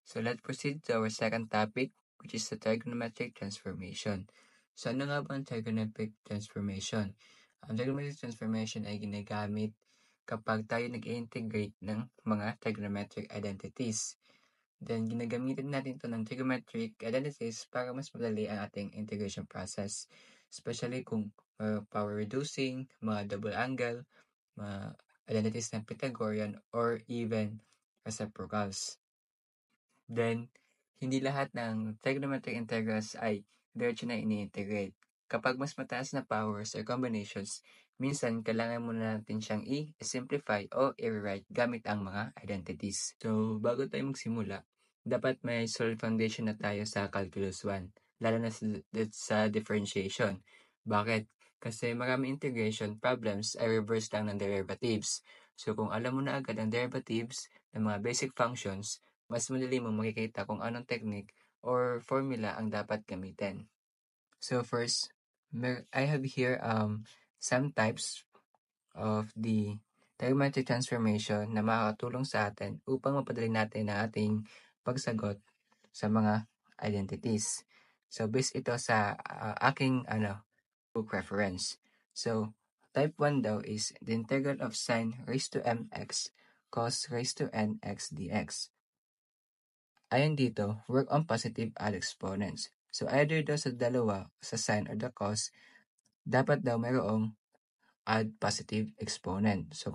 So let's proceed to our second topic, which is the trigonometric transformation. So ano nga ba ang trigonometric transformation? Ang trigonometric transformation ay ginagamit kapag tayo nag-integrate ng mga trigonometric identities. Then ginagamitan natin ito ng trigonometric identities para mas madali ang ating integration process. Especially kung power reducing, mga double angle, mga identities ng Pythagorean, or even reciprocals. Then, hindi lahat ng trigonometric integrals ay diretso na ini-integrate. Kapag mas mataas na powers or combinations, minsan kailangan muna natin siyang i-simplify o i-rewrite gamit ang mga identities. So, bago tayo magsimula, dapat may solid foundation na tayo sa Calculus 1, lalo na sa differentiation. Bakit? Kasi marami integration problems ay reverse lang ng derivatives. So, kung alam mo na agad ang derivatives ng mga basic functions, mas madali mong makikita kung anong technique or formula ang dapat gamitin. So first, I have here some types of the trigonometric transformation na makakatulong sa atin upang mapadali natin ang ating pagsagot sa mga identities. So based ito sa aking book reference. So type 1 daw is the integral of sine raised to mx cos raised to nx dx. Ayon dito, work on positive odd exponents. So either daw sa dalawa, sa sine or the cos, dapat daw mayroong odd positive exponent. So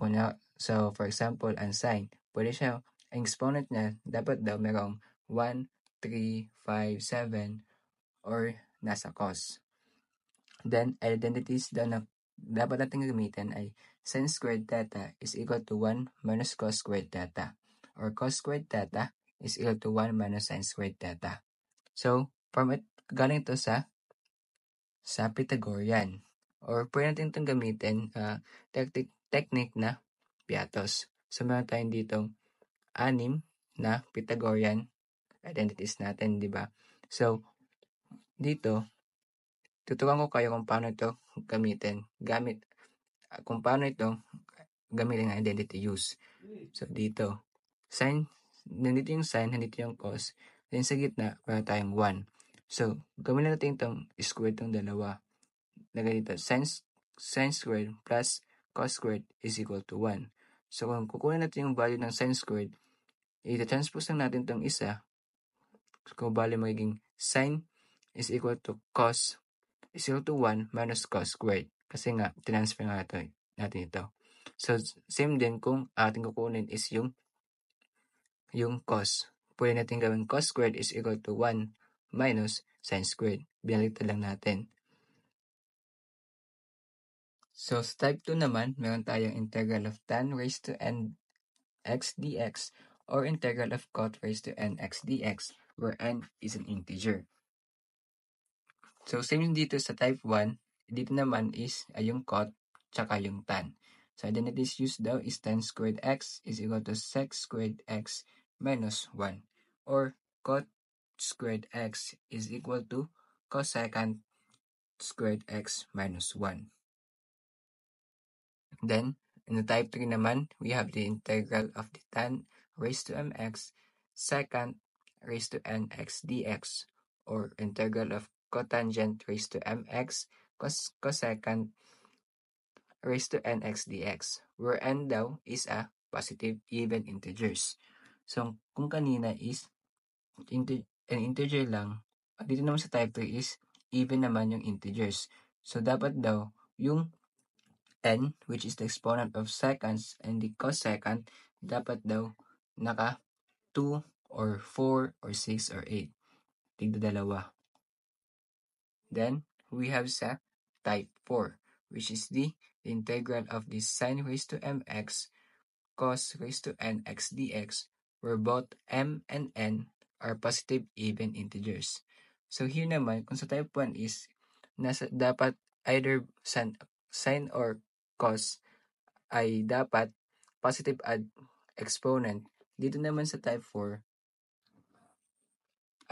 for example, ang sine, pwede siya, ang exponent niya, dapat daw mayroong 1, 3, 5, 7, or nasa cos. Then, identities daw na dapat natin gamitin ay sin squared theta is equal to 1 minus cos squared theta, or cos squared theta is equal to 1 minus sin squared theta. So, galing ito sa Pythagorean. Or pwede natin itong gamitin technique na Piatos. So, meron tayong ditong 6 na Pythagorean identities natin, di ba? So, dito, tuturuan ko kayo kung paano ito gamitin. Kung paano ito gamitin ang identity use. So, dito, nandito yung sin, nandito yung cos. Then, sa gitna, meron tayong 1. So, gawin natin itong square itong dalawa. Lagay dito, sin squared plus cos squared is equal to 1. So, kung kukunin natin yung value ng sin squared, i-transpose lang natin itong isa. So, kung bali magiging sin is equal to cos is equal to 1 minus cos squared. Kasi nga, transfer nga natin ito. So, same din kung ating kukunin is yung cos. Pwede natin gawin cos squared is equal to 1 minus sin squared. Binaliktad lang natin. So, sa type 2 naman, meron tayong integral of tan raised to n x dx or integral of cot raised to n x dx where n is an integer. So, same yung dito sa type 1. Dito naman is yung cot tsaka yung tan. So, identities used daw is tan squared x is equal to sec squared x minus 1. Or cot squared x is equal to cosecant squared x minus 1. Then, in the type 3 naman, we have the integral of the tan raised to mx secant raised to nx dx, or integral of cotangent raised to mx cosecant raised to nx dx, where n daw is a positive even integers. So, kung kanina is an integer lang, dito naman sa type 3 is even naman yung integers. So, dapat daw yung n, which is the exponent of seconds, and the cosecant, dapat daw naka 2 or 4 or 6 or 8. Tigda dalawa. Then, we have sa type 4, which is the integral of the sin raised to mx cos raised to nx dx, where both m and n are positive even integers. So, here naman, kung sa type 1 is, dapat either sin or cos ay dapat positive odd exponent. Dito naman sa type 4,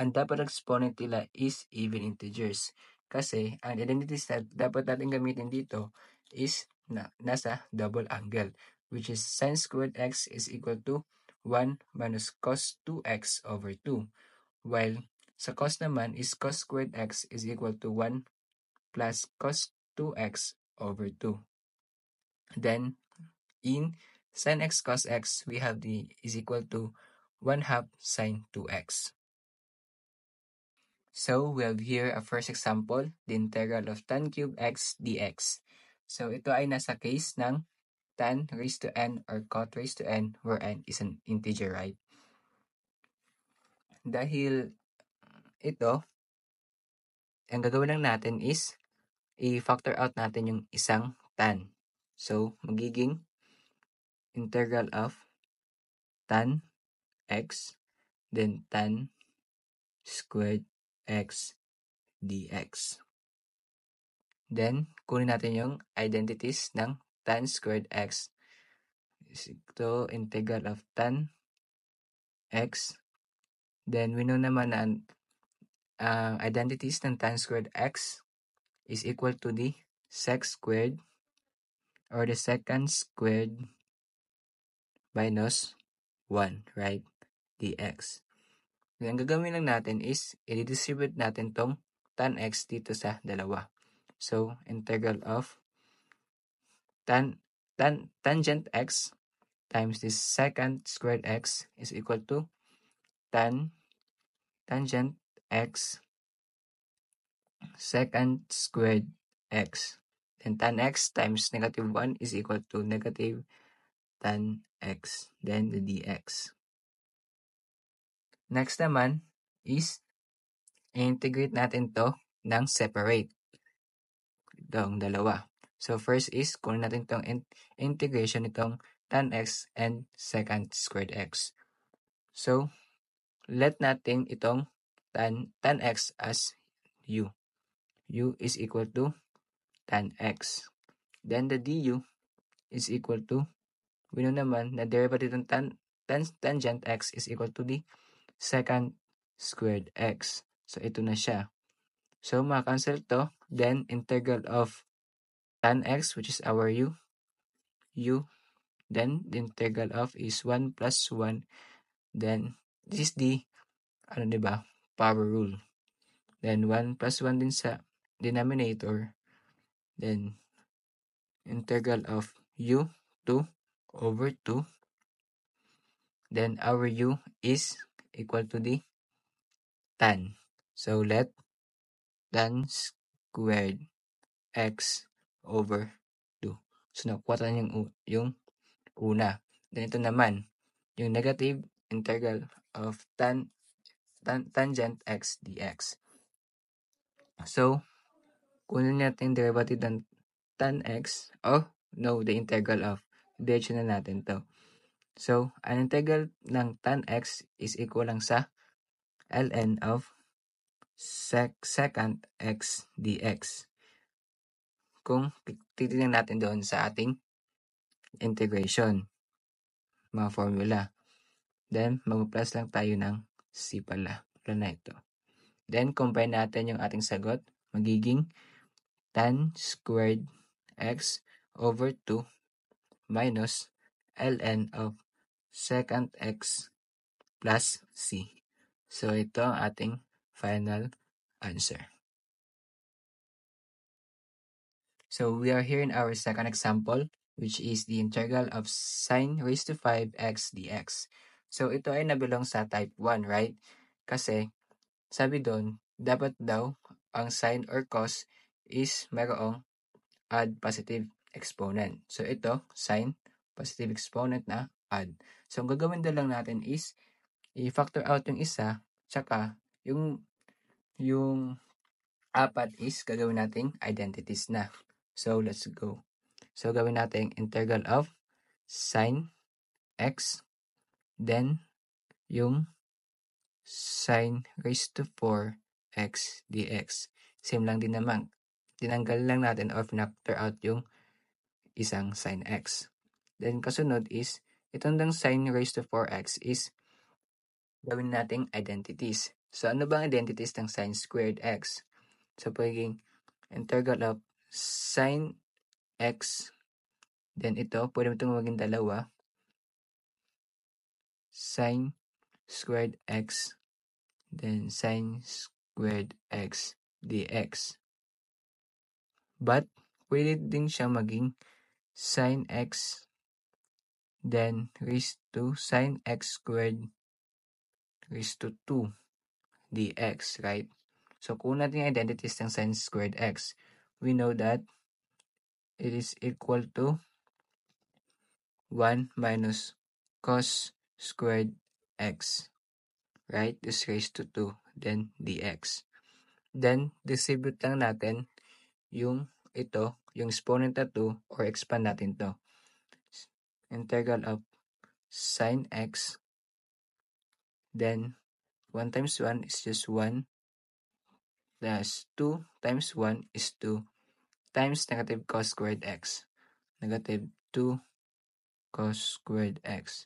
ang dapat exponent nila is even integers. Kasi ang identities na dapat natin gamitin dito is nasa double angle, which is sin squared x is equal to 1 minus cos 2x over 2. While sa cos naman is cos squared x is equal to 1 plus cos 2x over 2. Then, in sin x cos x, we have the is equal to 1 half sin 2x. So, we have here a first example, the integral of tan cube x dx. So, ito ay nasa case ng tan raised to n or cot raised to n where n is an integer, right? Dahil ito, ang gagawin lang natin is i-factor out natin yung isang tan. So, magiging integral of tan x then tan squared x dx. Then, kunin natin yung identities ng tan squared x. Ito, integral of tan x. Then, we know naman na ang identities ng tan squared x is equal to the sec squared or the secant squared minus 1, right? dx. Then, ang gagawin lang natin is i-distribute natin tong tan x dito sa dalawa. So, integral of tangent x times the secant squared x is equal to tangent x secant squared x. Then tan x times negative 1 is equal to negative tan x. Then the dx. Next naman is integrate natin to ng separate. Itong dalawa. So first is kunin natin itong integration nitong tan x and secant squared x. So let natin itong tan x as u. U is equal to tan x. Then the du is equal to, we know naman na derivative ng tangent x is equal to the secant squared x. So ito na siya. So maka-cancel to. Then integral of tan x, which is our u. Then the integral of is 1 plus 1. Then this is the power rule. Then 1 plus 1 din sa denominator. Then integral of u 2 over 2. Then our u is equal to the tan. So let tan squared x over 2. So nakuha tayo yung una. Then ito naman, yung negative integral of tangent x dx. So, kunin natin derivative ng tan x. The integral of. Diretso na natin to. So, ang integral ng tan x is equal lang sa ln of secant x dx. Kung titignan natin doon sa ating integration, mga formula. Then, mag-plus lang tayo ng c pala. Wala na ito. Then, combine natin yung ating sagot. Magiging tan squared x over 2 minus ln of secant x plus c. So, ito ang ating final answer. So, we are here in our second example, which is the integral of sine raised to 5x dx. So, ito ay nabilong sa type 1, right? Kasi, sabi doon, dapat daw ang sine or cos is mayroong add positive exponent. So, ito, sine, positive exponent na add. So, ang gagawin na lang natin is, i-factor out yung isa, tsaka yung apat is gagawin nating identities na. So, let's go. So, gawin natin integral of sine x, then yung sine raised to 4x dx. Same lang din naman. Tinanggal lang natin or factor out yung isang sine x. Then, kasunod is, itong dang sine raised to 4x is gawin nating identities. So, ano bang identities ng sine squared x? So, pagiging integral of sine x, then ito, pwede mo itong maging dalawa. sine squared x, then sine squared x dx. But pwede din siya maging sine x, then raised to sine x squared raised to 2 dx, right? So kung natin yung identities ng sine squared x, we know that it is equal to 1 minus cos squared x, right? This raised to 2, then dx. Then, distribute lang natin yung ito, yung exponent na 2, or expand natin to. Integral of sine x, then 1 times 1 is just 1, plus 2 times 1 is 2, times negative cos squared x. Negative 2 cos squared x.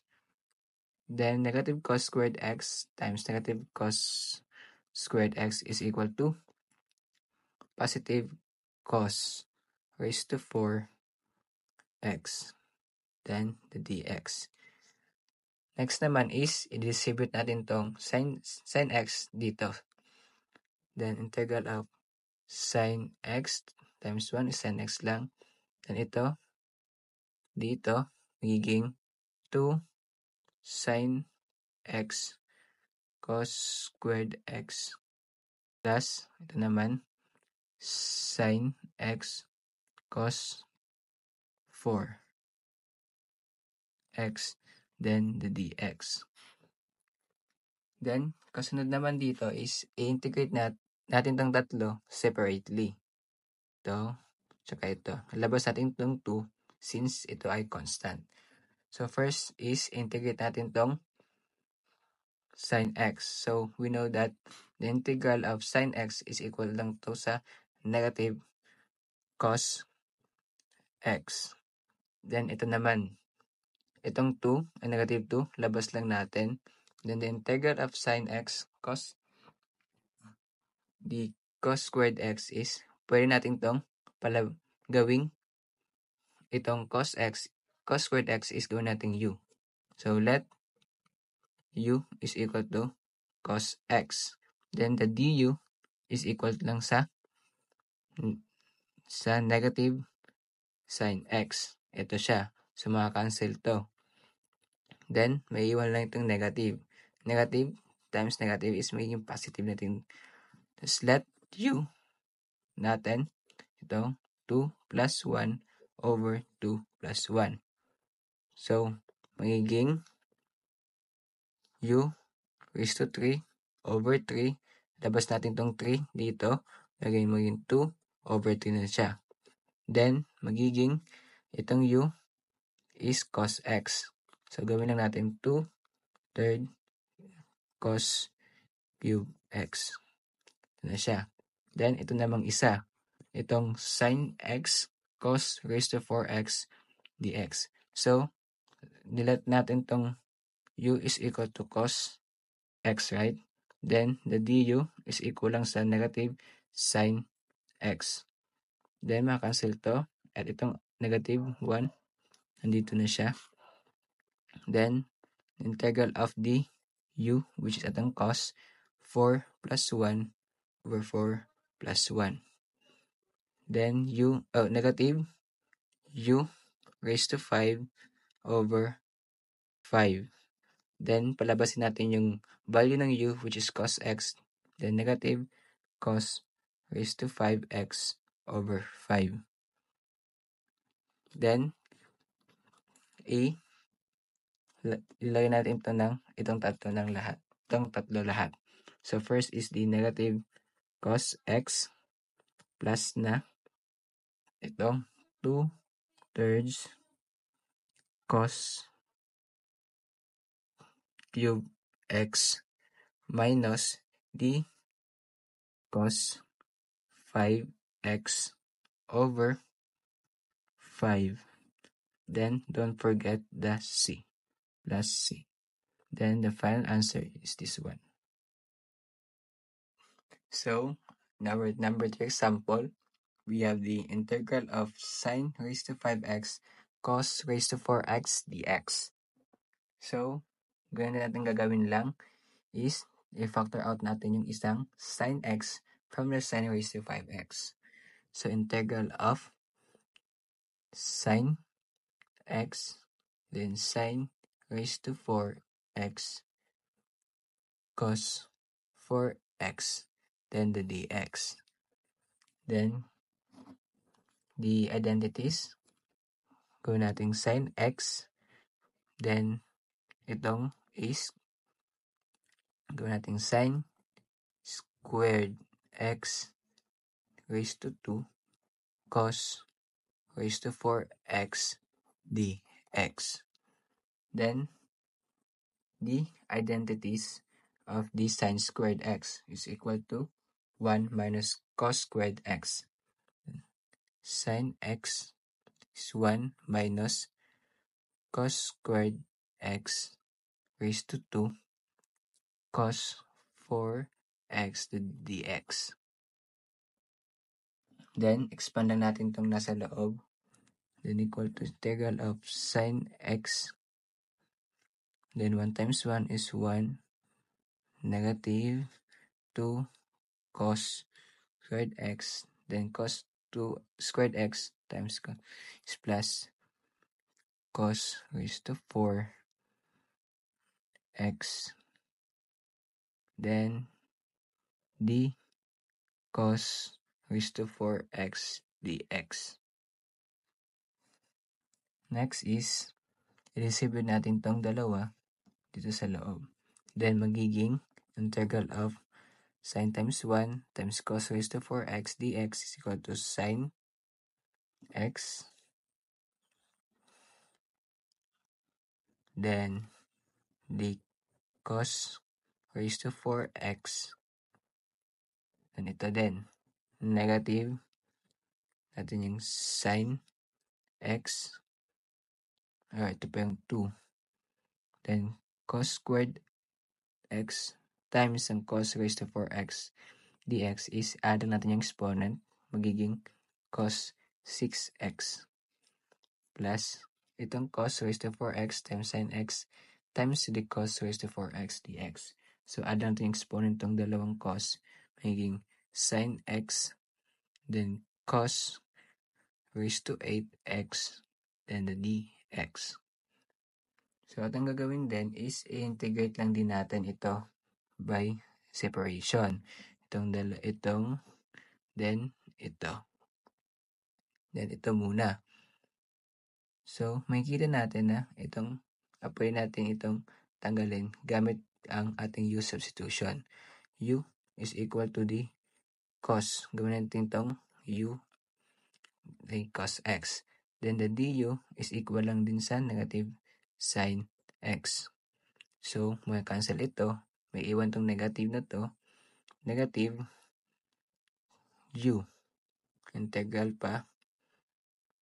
Then negative cos squared x times negative cos squared x is equal to positive cos raised to 4 x. Then the dx. Next naman is, i-distribute natin tong sin x dito. Then, integral of sin x times 1 is sin x lang. Then, ito, dito, magiging 2 sin x cos squared x plus, ito naman, sin x cos 4 x, then the dx. Then, kasunod naman dito is, i-integrate natin tong tatlo separately. Ito, tsaka ito. Labas natin itong 2 since ito ay constant. So, first is integrate natin tong sin x. So, we know that the integral of sin x is equal lang to sa negative cos x. Then, ito naman. Itong 2 ay negative 2. Labas lang natin. Then, the integral of sin x cos the cos squared x is, pwede natin itong gawing itong cos squared x is gawin natin u. So, let u is equal to cos x. Then, the du is equal lang sa negative sin x. Ito siya. So, makakancel to. Then, may iwan lang itong negative. Negative times negative is magiging positive natin. Just let u natin, ito, 2 plus 1 over 2 plus 1. So, magiging u raised to 3 over 3. Labas natin tong 3 dito. Lagay mo yung 2 over 3 na siya. Then, magiging itong u is cos x. So, gawin lang natin 2 third cos cube x. Ito na siya. Then, ito namang isa. Itong sin x cos raised to 4x dx. So, nilat natin tong u is equal to cos x, right? Then, the du is equal lang sa negative sin x. Then, makancel to. At itong negative 1, nandito na siya. Then, integral of the u, which is atong cos, 4 plus 1 over 4 plus 1. Then, negative u raised to 5 over 5. Then, palabasin natin yung value ng u, which is cos x. Then, negative cos raised to 5x over 5. Then, ilagay natin itong tatlo lahat. So, first is the negative cos x plus na itong 2 thirds cos cube x minus the cos 5x over 5. Then, don't forget the c, plus c. Then, the final answer is this one. So, number 3 example, we have the integral of sine raised to 5x cos raised to 4x dx. So, Ganun natin gagawin lang is i-factor out natin yung isang sin x from the sin raised to 5x. So, integral of sin x, then sin raised to 4x cos 4x, then the dx. Then, the identities, gawin natin sin x, then itong is gawin natin sin squared x raised to 2 cos raised to 4x dx. Then, the identities of the sin squared x is equal to 1 minus cos squared x. Sin x is 1 minus cos squared x raised to 2 cos 4x to dx. Then, expand lang natin itong nasa loob. Then, equal to integral of sin x. Then, 1 times 1 is 1. Negative 2 cos squared x. Then, cos 2 squared x times cos is plus cos raised to 4x. Then, d cos raised to 4x dx. Next is, i-receive natin tong dalawa dito sa loob. Then, magiging integral of sin times 1 times cos raised to 4x dx is equal to sin x. Then, d cos raised to 4x. Then, ito din. Negative natin yung sin x. Ito pa yung 2. Then, cos squared x times ang cos raised to 4x dx is add natin yung exponent. Magiging cos 6x plus itong cos raised to 4x times sin x times the cos raised to 4x dx. So, add natin yung exponent itong dalawang cos. Magiging sin x, then cos raised to 8x, then the dx. So, ang gagawin din is i-integrate lang din natin ito by separation. Itong, then ito. Then ito muna. So, makikita natin na pwede natin itong tanggalin gamit ang ating u substitution. U is equal to the cos. Gawin natin itong u ay cos x. Then the du is equal lang din sa negative sin x. So, cancel ito. May iwan tong negative na to. Negative u. Integral pa.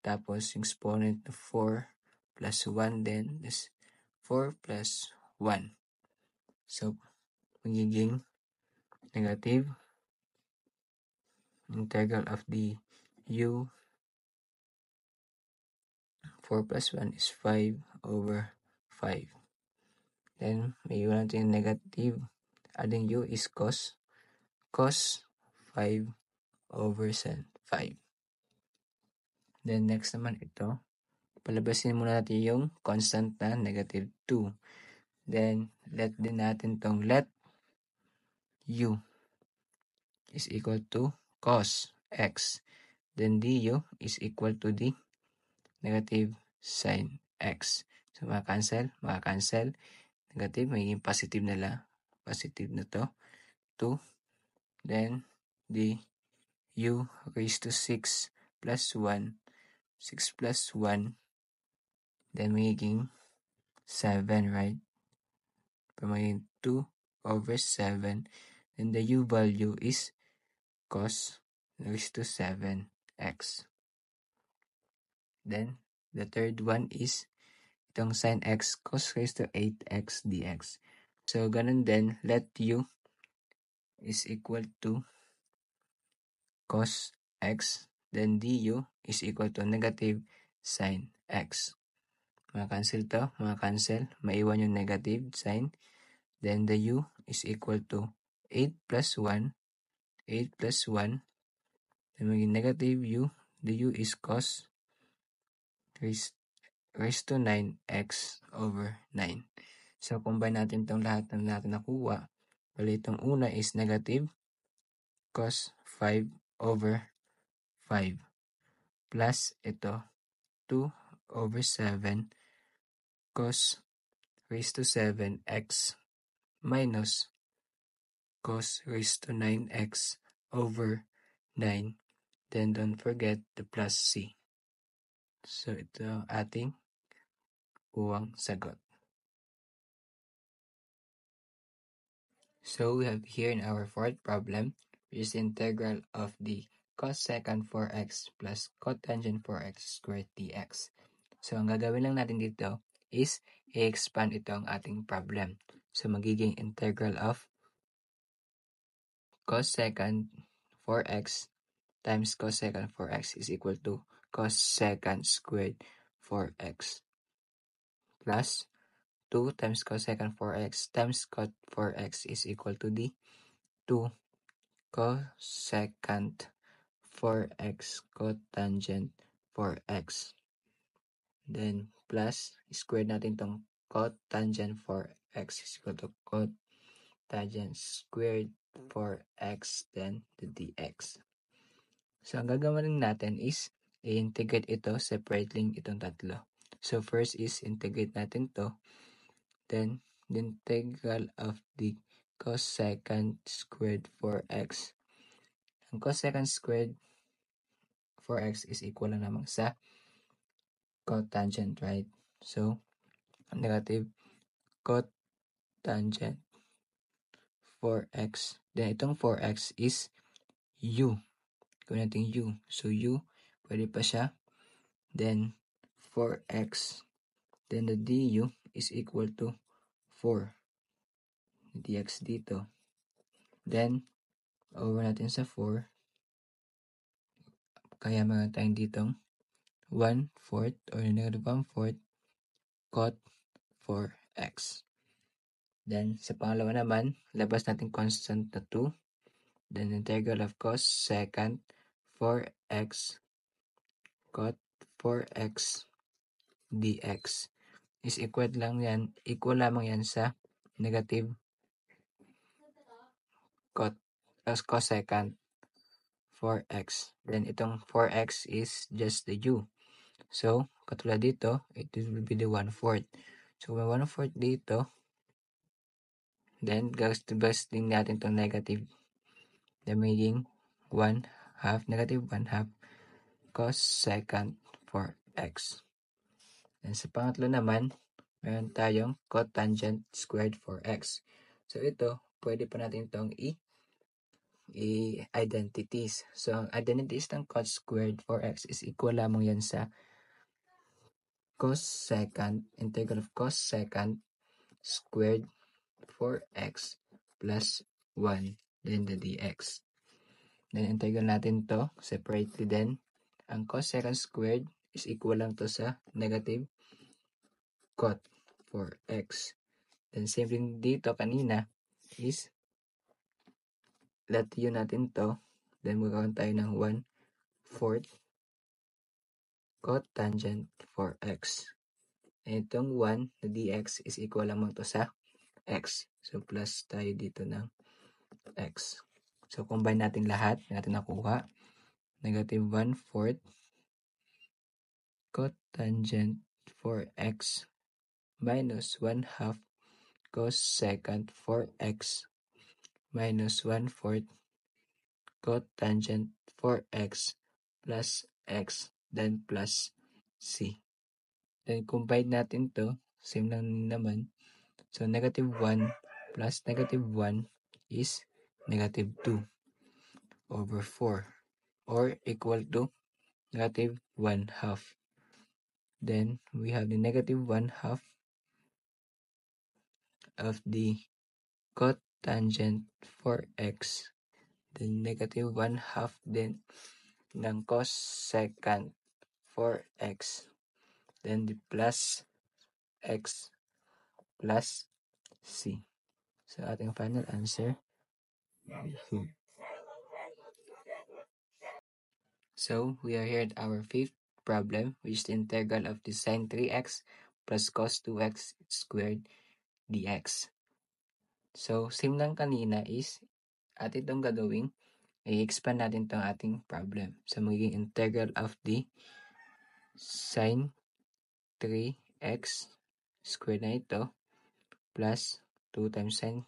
Tapos, yung exponent of 4 plus 1 then is 4 plus 1. So, magiging negative integral of the u 4 plus 1 is 5 over 5. Then, may iwan natin yung negative. Adding u is cos 5 over 5. Then, next naman ito. Palabasin muna natin yung constant na negative 2. Then, let din natin tong let u is equal to cos x. Then, du is equal to the negative sin x. So, makacancel. Negative, magiging positive na lang. Positive na to. 2. Then, the u raised to 6 plus 1. 6 plus 1. Then, magiging 7, right? Magiging 2 over 7. Then, the u value is cos raised to 7x. Then, the third one is itong sin x cos raised to 8x dx. So, ganun din, let u is equal to cos x, then du is equal to negative sin x. mga cancel, maiwan yung negative sign. Then the u is equal to 8 plus 1, 8 plus 1, then maging negative u, the u is cos raised to 9x over 9. So, combine natin itong lahat ng natin nakuha. Bali, itong una is negative cos 5 over 5 plus ito 2 over 7 cos raised to 7x minus cos raised to 9x over 9. Then, don't forget the plus c. So, ito ang ating kuwang sagot. So, we have here in our fourth problem, which is the integral of the cosecant 4x plus cotangent 4x squared dx. So, ang gagawin lang natin dito is i-expand ito ang ating problem. So, magiging integral of cosecant 4x times cosecant 4x is equal to cosecant squared 4x plus 2 times cosecant 4x times cot 4x is equal to the 2 cosecant 4x cotangent 4x. Then, plus, square natin itong cotangent 4x is equal to cotangent squared 4x, then the dx. So, ang gagawin natin is i-integrate ito separately itong tatlo. So, first is integrate natin to. Then, the integral of the cosecant squared 4x. Ang cosecant squared 4x is equal lang naman sa cotangent, right? So, negative cotangent 4x. Then, itong 4x is u. Gawin natin u. So, u, pwede pa siya. Then, 4x. Then, the du is equal to 4. Dx dito. Then, over natin sa 4. Kaya meron tayong ditong 1/4 or negative 1/4 cot 4x. Then, sa pangalawa naman, labas natin constant na 2. Then, integral of cosecant 4x cot 4x dx is equal lamang yan sa negative cosecant 4x. Then, itong 4x is just the u. So, katulad dito, it will be the 1/4. So, may 1/4 dito. Then, gagawin din natin itong negative. Then, magiging 1/2, negative 1/2 cosecant 4x. And sa pangatlo naman, meron tayong cotangent squared 4x. So, ito, pwede pa natin itong i-identities. So, ang identities ng cot squared 4x is equal lamang yan sa cosecant, integral of cosecant squared 4x plus 1, then the dx. Then, integral natin to separately then. Ang cosecant squared is equal lang to sa negative cot 4x. Then, same rin dito kanina is let u natin to. Then, magkakaroon tayo ng 1/4 cotangent 4x. And itong 1 na dx is equal lamang to sa x. So, plus tayo dito ng x. So, combine natin lahat natin nakuha. Negative 1/4 cotangent 4x minus 1/2 cosecant 4x minus 1/4 cotangent 4x plus x, then plus c. Then, combine natin to. Same lang naman. So, negative 1 plus negative 1 is negative 2 over 4 or equal to negative 1/2. Then, we have the negative 1/2 of the cotangent 4x. Then, negative 1/2 din ng cosecant 4x. Then, the plus x plus c. So ating final answer. So we are here at our fifth problem, which is the integral of the sine 3x plus cos 2x squared dx. So same lang kanina is at itong gagawin, i-expand natin itong ating problem. So magiging integral of the sine 3x squared na ito plus 2 times sine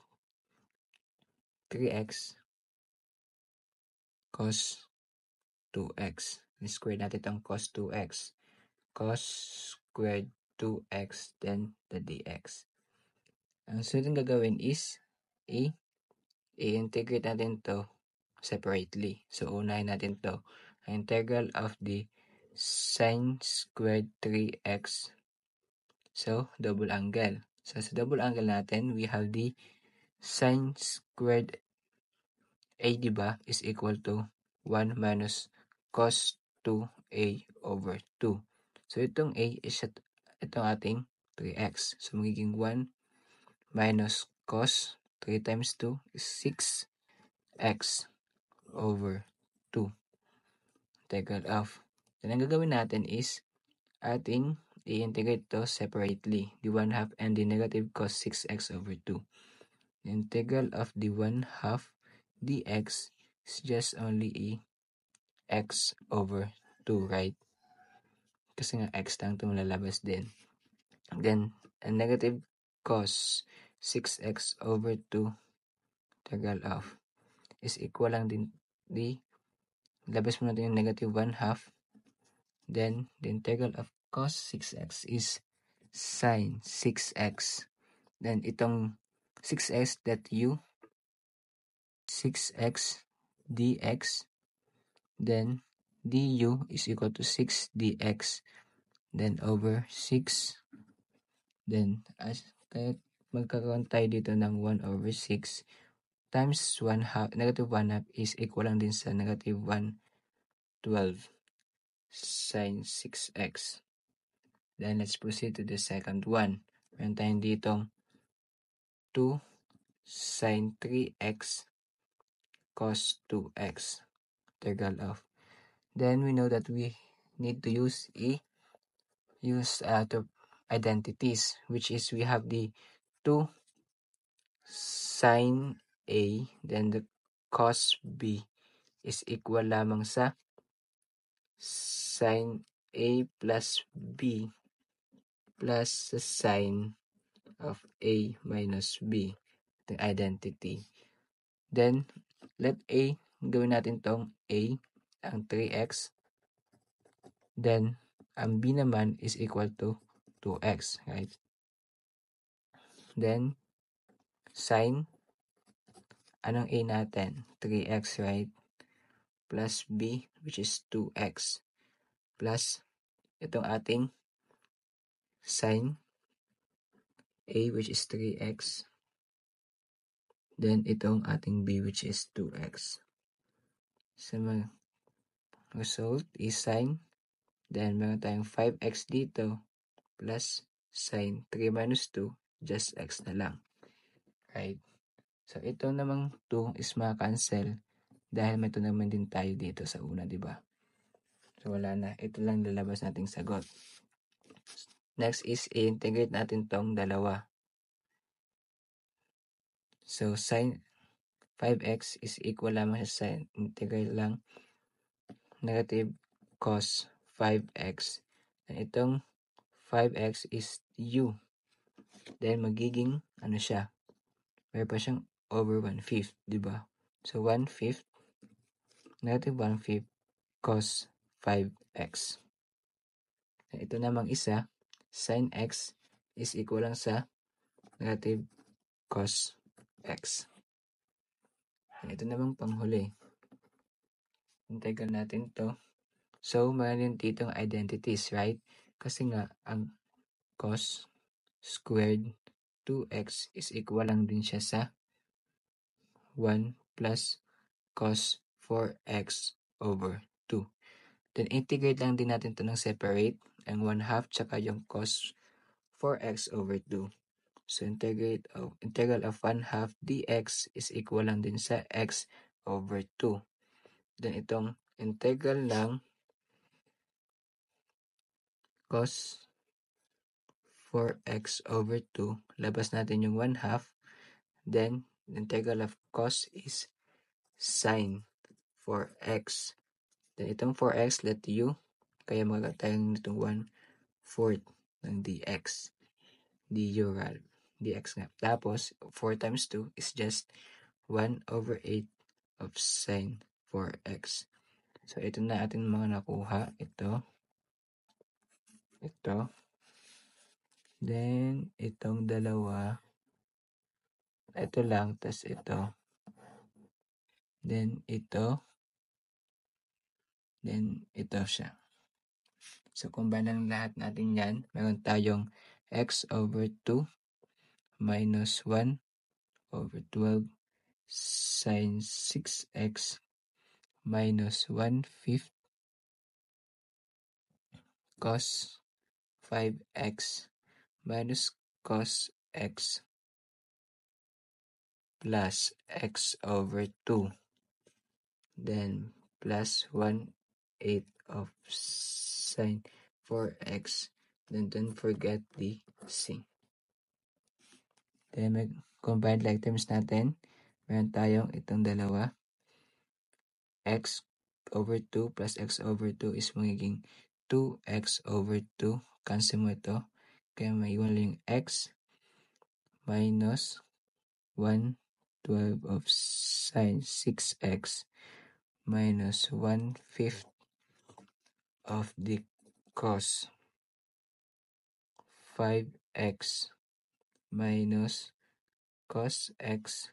3x cos 2x. I-square natin itong cos 2x. Cos squared 2x then the dx. Ang sunod na gagawin is i-integrate natin to separately. So unahin natin to. Ang integral of the sine squared 3x. So double angle. So sa double angle natin, we have the sine squared a, diba, is equal to 1 minus cos 2a over 2. So itong a is itong ating 3x. So magiging 1 minus cos 3 times 2 is 6x over 2. Integral of. Then ang gagawin natin is ating i-integrate to separately. The 1/2 and the negative cos 6x over 2. The integral of the 1/2 dx is just only x over 2, right? Kasi nga x lang ito malalabas din. Then, a negative cos 6x over 2 integral of is equal lang din the labas mo natin yung negative 1/2. Then, the integral of cos 6x is sine 6x. Then, itong 6x that u 6x dx. Then, du is equal to 6 dx. Then, over 6. Then, kaya magkakaroon tayo dito ng 1 over 6 times negative 1/2 is equal lang din sa negative 1/12 sine 6x. Then, let's proceed to the second one. Meron tayong ditong 2 sine 3x cos 2x integral of. Then, we know that we need to use to identities, which is we have the 2 sine A, then the cos B is equal lamang sa sine A plus B plus the sine of A minus B, the identity. Then, let A, gawin natin tong A, ang 3x. Then, ang B naman is equal to 2x, right? Then, sine, anong A natin? 3x, right? Plus B, which is 2x. Plus, itong ating sine A, which is 3x. Then, itong ating B, which is 2x. So, result is sine. Then, meron tayong 5x dito. Plus, sine 3 minus 2, just x na lang. Right? So, ito namang 2 is makancel dahil may 2 naman din tayo dito sa una, di ba? So, wala na. Ito lang lalabas nating sagot. Next is i-integrate natin tong dalawa. So, sine 5x is equal lamang sa sine integral lang negative cos 5x. And itong 5x is u. Then, magiging, siya? Meron pa siyang over 1/5, di ba? So, 1/5, negative 1/5 cos 5x. And ito namang isa, sin x is equal lang sa negative cos x. And ito namang panghuli. Integral natin to. So, meron din ditong identities, right? Kasi nga, ang cos squared 2x is equal lang din siya sa 1 plus cos 4x over 2. Then, integrate lang din natin ito ng separate. Ang 1/2 tsaka yung cos 4x over 2. So, integral of 1/2 dx is equal lang din sa x over 2. Then, itong integral ng cos 4x over 2, labas natin yung 1/2. Then, the integral of cos is sine 4x. Then, itong 4x, let u. Kaya magkatayin nitong 1/4 ng dx. du dx nga. Tapos, 4 times 2 is just 1 over 8 of sine 4x. So, ito na ating mga nakuha. Ito. Then, itong dalawa. Ito lang, tas ito. Then, ito. Then, ito siya. So, combine lang lahat natin yan. Meron tayong x over 2 minus 1 over 12 sine 6x minus 1/5 cos 5x minus cos x plus x over 2. Then, plus 1/8 of sine 4x. Then, don't forget the c. Then, may combined like terms natin. Meron tayong itong dalawa. X over 2 plus x over 2 is magiging 2x over 2. Cancel mo ito. Kaya maiwan lang yung x minus 1/12 of sine 6x minus 1/5 of the cos 5x minus cos x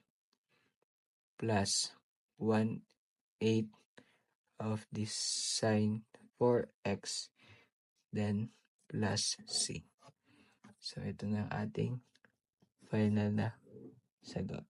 plus 1/8 of the sine 4x then plus c. So, ito na ang ating final na sagot.